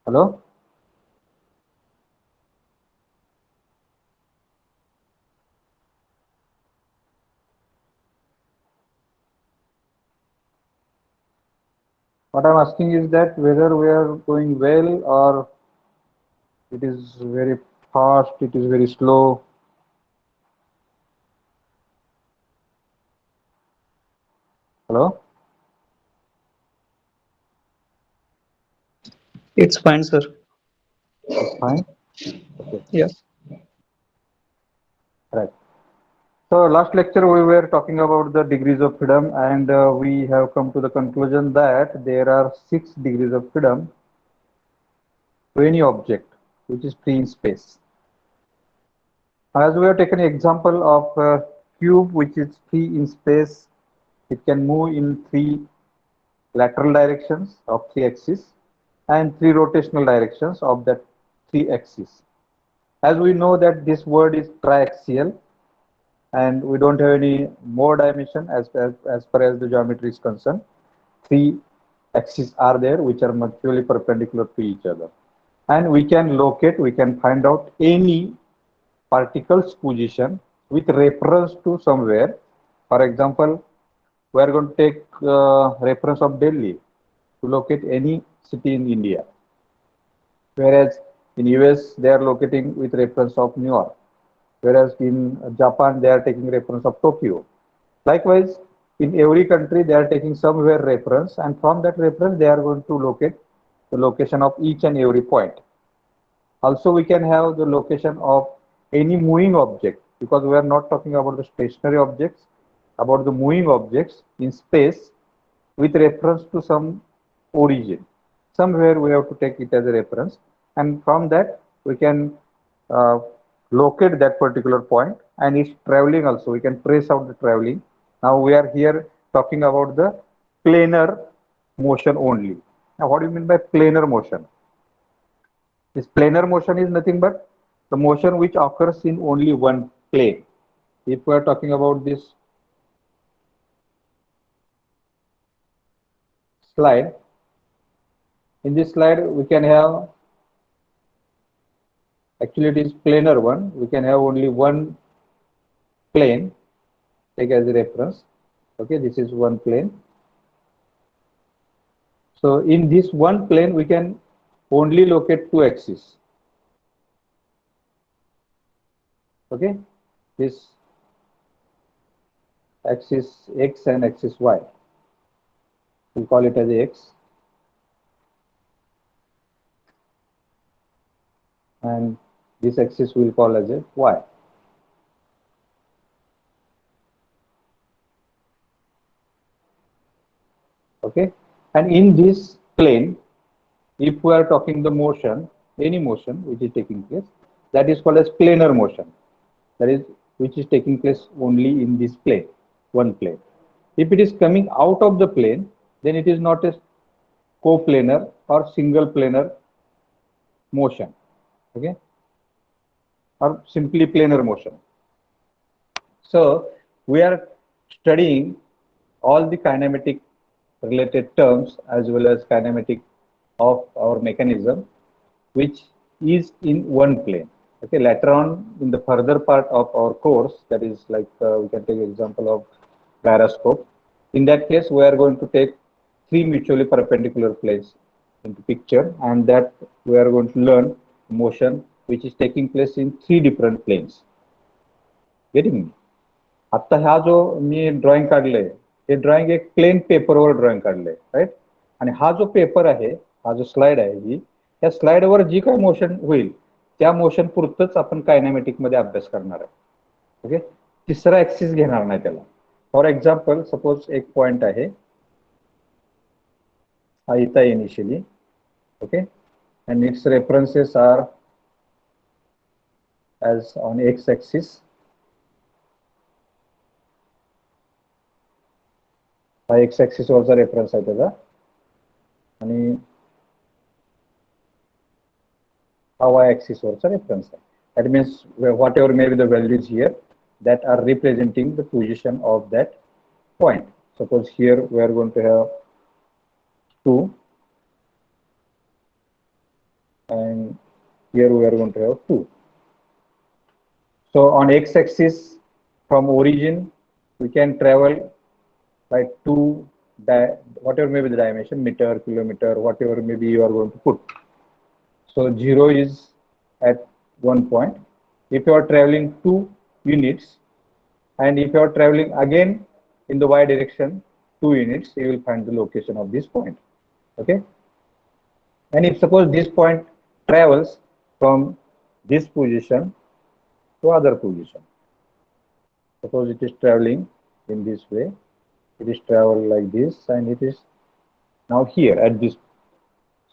Hello? What I'm asking is that whether we are going well or it is very fast, it is very slow. Hello? It's fine, sir. It's fine. Okay, Yeah. right. So last lecture we were talking about the degrees of freedom, and we have come to the conclusion that there are 6 degrees of freedom to any object which is free in space. As we have taken an example of a cube which is free in space, it can move in 3 lateral directions of 3 axes and 3 rotational directions of that 3 axes. As we know that this word is triaxial and we don't have any more dimension as far as the geometry is concerned. 3 axes are there which are mutually perpendicular to each other. And we can locate, we can find out any particle's position with reference to somewhere. For example, we are going to take reference of Delhi to locate any city in India. Whereas in US they are locating with reference of New York. Whereas in Japan they are taking reference of Tokyo. Likewise, in every country they are taking somewhere reference, and from that reference they are going to locate the location of each and every point. Also, we can have the location of any moving object because we are not talking about the stationary objects, about the moving objects in space with reference to some origin. Somewhere we have to take it as a reference, and from that we can uh, locate that particular point, and it's traveling also. We can trace out the traveling. Now we are here talking about the planar motion only. Now, what do you mean by planar motion? This planar motion is nothing but the motion which occurs in only one plane. If we are talking about this slide, in this slide we can have, actually it is planar one, we can have only one plane, take as a reference. Okay, this is one plane. So in this one plane we can only locate 2 axes. Okay, this axis x and axis y. We'll call it as x, and this axis we'll call as a y. Okay, and in this plane, if we are talking the motion, any motion which is taking place, that is called as planar motion. That is which is taking place only in this plane, one plane. If it is coming out of the plane, then it is not a coplanar or single planar motion. Okay, or simply planar motion. So we are studying all the kinematic related terms as well as kinematic of our mechanism, which is in one plane. Okay, later on in the further part of our course, that is like we can take example of gyroscope. In that case, we are going to take 3 mutually perpendicular planes into picture, and that we are going to learn motion which is taking place in 3 different planes. Getting me? आता हा जो मी drawing काढलंय हे drawing एक plane पेपरवर drawing काढलंय right. आणि हा जो पेपर आहे, हा जो स्लाइड आहे ही, त्या स्लाइडवर जी काही मोशन होईल त्या मोशन पुरतच आपण कायनॅमेटिक मध्ये अभ्यास करणार आहे. ओके, तिसरा ऍक्सिस घेणार नाही त्याला. फॉर एक्झाम्पल सपोज एक पॉइंट आहे हा इथं आहे initially. Okay, and its references are as on x axis. हा एक्स ऍक्सिस वरचा रेफरन्स आहे त्याचा, आणि हा y axis वरचा रेफरन्स आहे. That means whatever may be the values here that are representing the position of that point. Suppose here we are going to have 2, and here we are going to have 2. So on x-axis from origin, we can travel by 2, whatever may be the dimension, meter, kilometer, whatever maybe you are going to put. So 0 is at one point. If you are traveling 2 units, and if you are traveling again in the y direction 2 units, you will find the location of this point. Okay. And if suppose this point travels from this position to other position, suppose it is traveling in this way, it is travel like this, and it is now here at this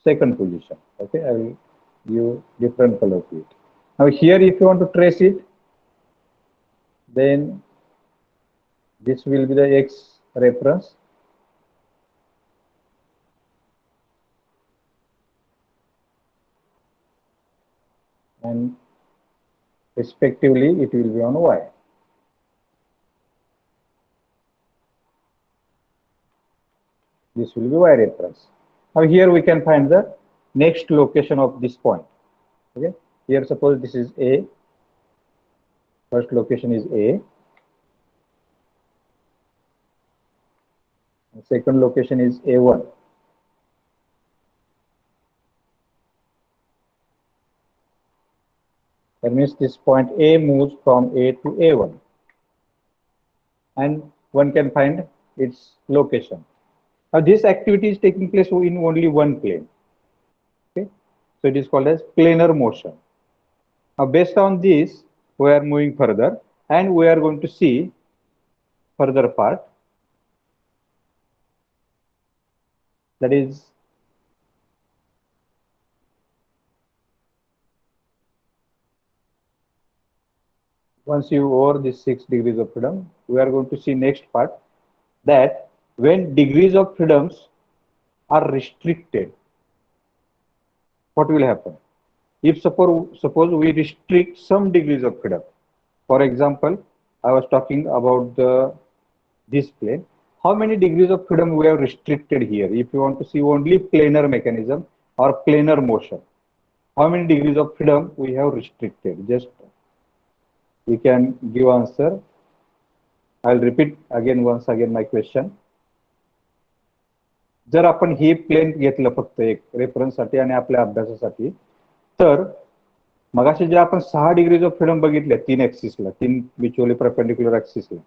second position. Okay, I will give different color to it. Now here, if you want to trace it, then this will be the x reference, and respectively it will be on y. This will be y reference. Now here we can find the next location of this point. Okay, here suppose this is A. First location is A. The second location is A1. That means this point A moves from A to A1, and one can find its location. Now this activity is taking place in only one plane. Okay, so it is called as planar motion. Now based on this, we are moving further, and we are going to see further part, that is once you over this 6 degrees of freedom, we are going to see next part, that when degrees of freedoms are restricted, what will happen? If suppose we restrict some degrees of freedom, for example, I was talking about this plane. How many degrees of freedom we have restricted here? If you want to see only planar mechanism or planar motion, how many degrees of freedom we have restricted? Just you can give answer. I'll repeat once again my question. जर आपण हे plane घेतलं फक्त एक रेफरन्ससाठी आणि आपल्या अभ्यासासाठी, तर मगाशी जे आपण 6 डिग्रीज ऑफ फ्रीडम बघितले 3 ऍक्सिसला, 3 म्युच्युअली परपेंडिक्युलर ऍक्सिसला,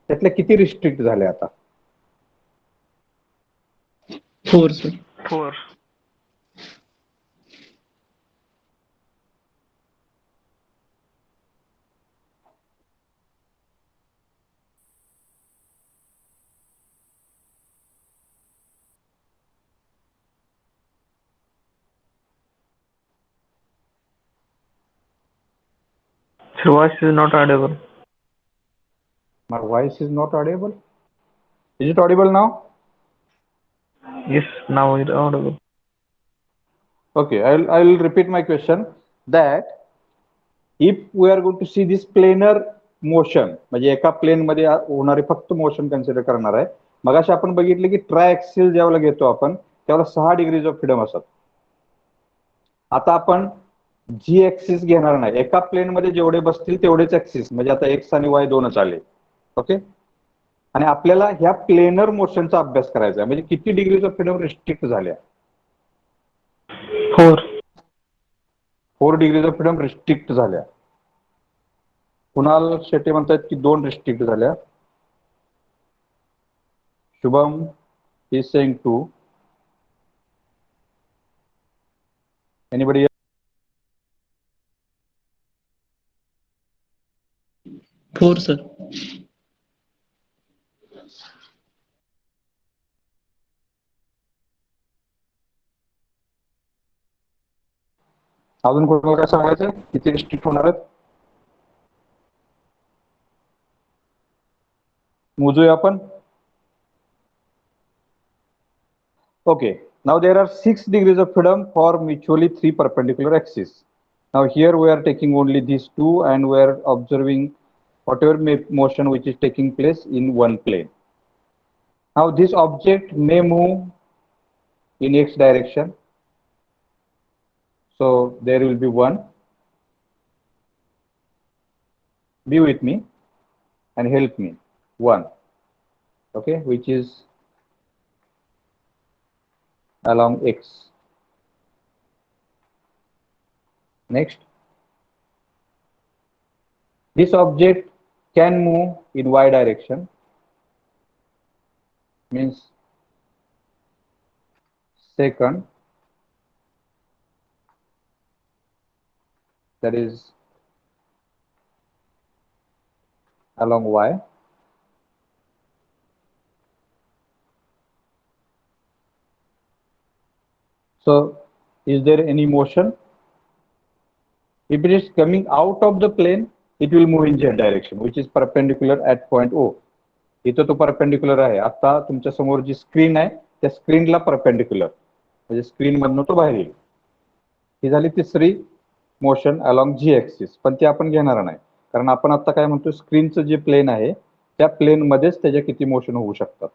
त्यातल्या किती रिस्ट्रिक्ट झाले आता? 4 sir. 4. Your voice is not audible. My voice is not audible. Is it audible now? Yes, now it's audible. Okay, I will repeat my question, that if we are going to see this planar motion, म्हणजे एका plane मध्ये होणारे फक्त motion consider करणार आहे. मगाशी आपण बघितले की ट्रायऍक्सिल ज्यावेळेला घेतो आपण त्यावेळेला 6 डिग्रीज ऑफ फ्रीडम असतात. आता आपण जी ऍक्सिस घेणार नाही, एका प्लेन मध्ये जेवढे बसतील तेवढेच ऍक्सिस, म्हणजे आता एक्स आणि वाय दोनच आले. ओके, आणि आपल्याला ह्या प्लेनर मोशनचा अभ्यास करायचा आहे, म्हणजे किती डिग्रीज ऑफ फ्रीडम रिस्ट्रिक्ट झाल्या? 4 डिग्रीज ऑफ फ्रीडम रिस्ट्रिक्ट झाल्या. कुणाल शेट्टी म्हणतात की 2 रिस्ट्रिक्ट झाल्या. Shubham is saying 2. Anybody else? 4 sir. अजून कोणाला काय सांगायचं, किती रिस्ट्रिक्ट होणार आहेत? मोजूया आपण. Okay, now there are 6 degrees of freedom for mutually 3 perpendicular axes. Now here we are taking only these 2 and we are observing whatever motion which is taking place in one plane. Now this object may move in x direction. So there will be 1. Be with me and help me. 1. Okay, which is along X. Next, this object can move in Y direction, means second, that is along Y. So is there any motion? If it is coming out of the plane, it will move in Z direction, which is perpendicular at point O. इथं तो perpendicular आहे. आता तुमच्या समोर जी screen आहे त्या स्क्रीनला perpendicular, म्हणजे screen मधनं तो बाहेर येईल. ही झाली तिसरी मोशन अलॉंग जी ऍक्सिस, पण ती आपण घेणार नाही, कारण आपण आता काय म्हणतो, स्क्रीनचं जे प्लेन आहे त्या प्लेन मध्येच त्याच्या किती मोशन होऊ शकतात.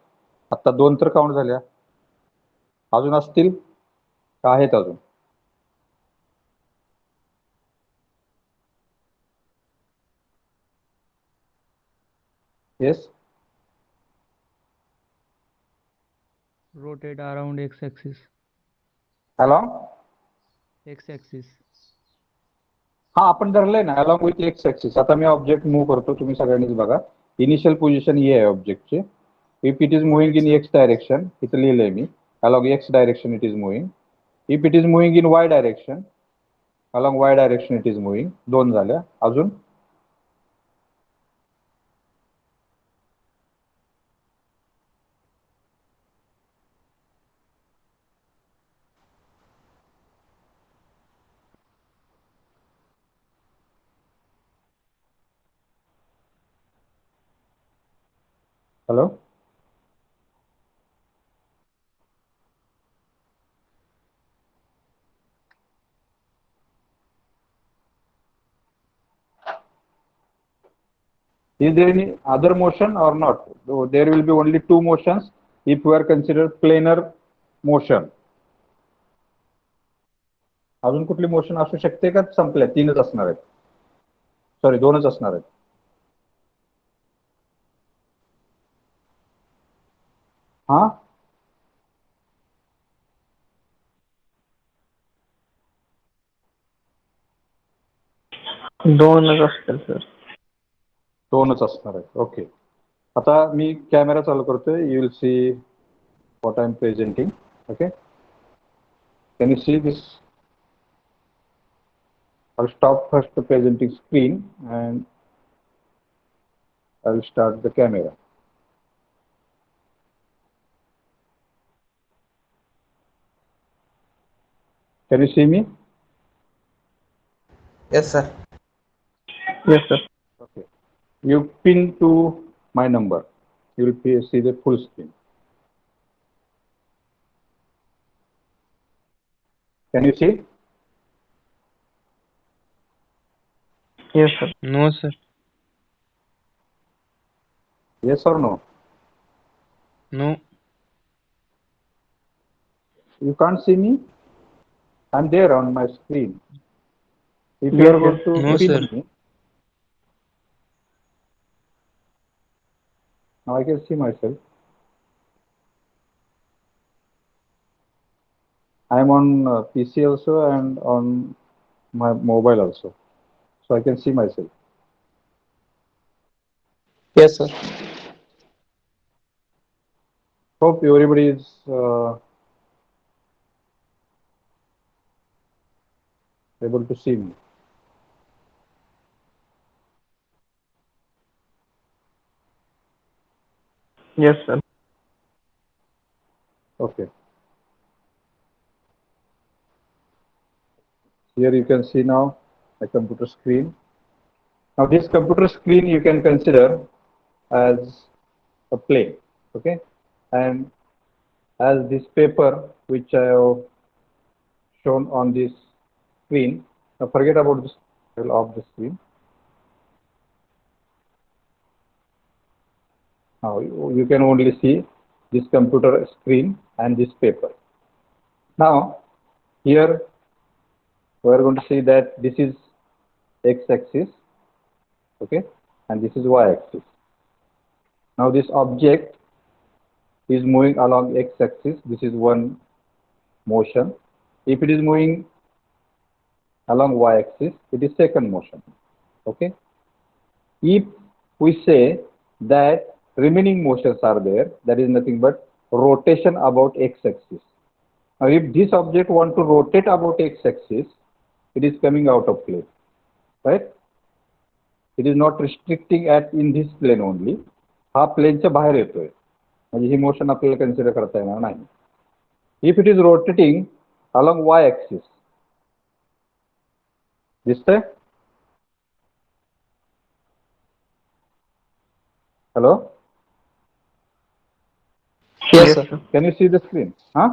आता 2 तर काउंट झाल्या, अजून असतील का? आहेत अजून? Yes. Rotate around x-axis. Along X-axis. हा आपण धरलंय ना, अलॉंग विथ एक्स ऍक्सिस. आता मी ऑब्जेक्ट मूव्ह करतो, तुम्ही सगळ्यांनीच बघा. इनिशियल पोझिशन ही आहे ऑब्जेक्टची. If it is moving in X direction, इथं लिहिलंय मी, along X direction it is moving. If it is moving in Y direction, along Y direction it is moving. 2 झाल्या. अजून? Hello? Is there any other motion or not? There will be only 2 motions if we are considered planar motion. अजून कुठली motion असू शकते का? संपल्या? 3च असणार आहेत. सॉरी, 2च असणार आहेत. हा, 2च असतील सर. 2च असणार आहेत. ओके. आता मी कॅमेरा चालू करतोय. You will see what I'm presenting. Okay, can you see this? I'll stop first the presenting screen and I'll start the camera. Can you see me? Yes, sir. Yes, sir. Okay. You pin to my number. You will see the full screen. Can you see? Yes, sir. No, sir. Yes or no? No. You can't see me? I'm there on my screen. If you Yes, are going yes. to No, pin sir. me, now I can see myself. I'm on PC also and on my mobile also, so I can see myself. Yes, sir. Hope everybody is able to see me. Yes, sir. Okay. Here you can see now a computer screen. Now this computer screen you can consider as a plane. Okay, and as this paper which I have shown on this screen. Now forget about this. I will off the screen. Now you can only see this computer screen and this paper. Now here we are going to see that this is x-axis, okay, and this is y-axis. Now this object is moving along x-axis. This is one motion. If it is moving along y-axis, it is second motion. Okay. If we say that remaining motions are there, that is nothing but rotation about x-axis. Now, if this object want to rotate about x-axis, it is coming out of plane, right? It is not restricting at in this plane only. हा प्लेनच्या बाहेर येतोय, म्हणजे ही motion आपल्याला consider करता येणार नाही. If it is rotating along y-axis, दिसतंय? Hello? Yes, sir. Can you see the screen? Huh?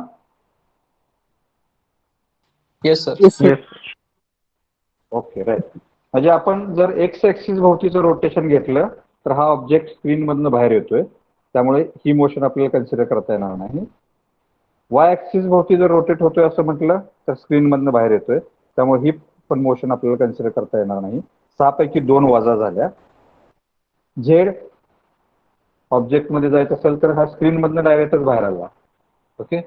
Yes, sir. Yes, sir. Okay, right. म्हणजे आपण जर एक्स ऍक्सिस भोवतीचं रोटेशन घेतलं तर हा ऑब्जेक्ट स्क्रीन मधनं बाहेर येतोय, त्यामुळे ही मोशन आपल्याला कन्सिडर करता येणार नाही. वाय ऍक्सिस भोवती जर रोटेट होतोय असं म्हटलं तर स्क्रीन मधनं बाहेर येतोय, त्यामुळे ही पण मोशन आपल्याला कन्सिडर करता येणार नाही. 6 पैकी 2 वजा झाल्या. झेड ऑब्जेक्ट मध्ये जायचं असेल तर हा स्क्रीन मधनं डायरेक्टच बाहेर आला. ओके,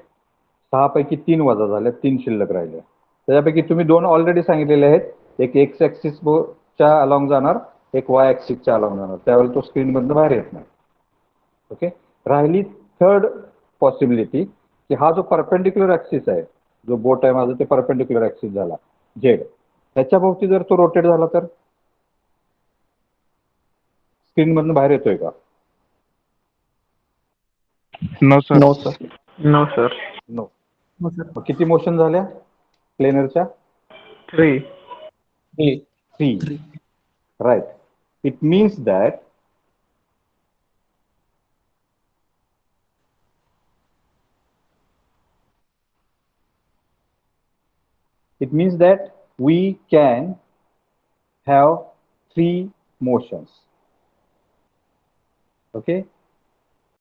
6 पैकी 3 वजा झाल्या, 3 शिल्लक राहिल्या. त्याच्यापैकी तुम्ही 2 ऑलरेडी सांगितलेले आहेत. एक एक्स ऍक्सिस च्या अलॉंग जाणार, एक वाय ऍक्सिसच्या अलॉंग जाणार, त्यावेळेला तो स्क्रीन मधनं बाहेर येत नाही. ओके, राहिली थर्ड पॉसिबिलिटी की हा जो परपेंडिक्युलर ऍक्सिस आहे, जो बोट आहे माझं, ते परपेंडिक्युलर ऍक्सिस झाला झेड, त्याच्या भोवती जर तो रोटेट झाला तर स्क्रीन मधनं बाहेर येतोय का? No, sir. No, sir. No, sir. No. मग किती मोशन झाल्या प्लेनरच्या? 3. 3. Right. It means that we can have 3 motions. Okay,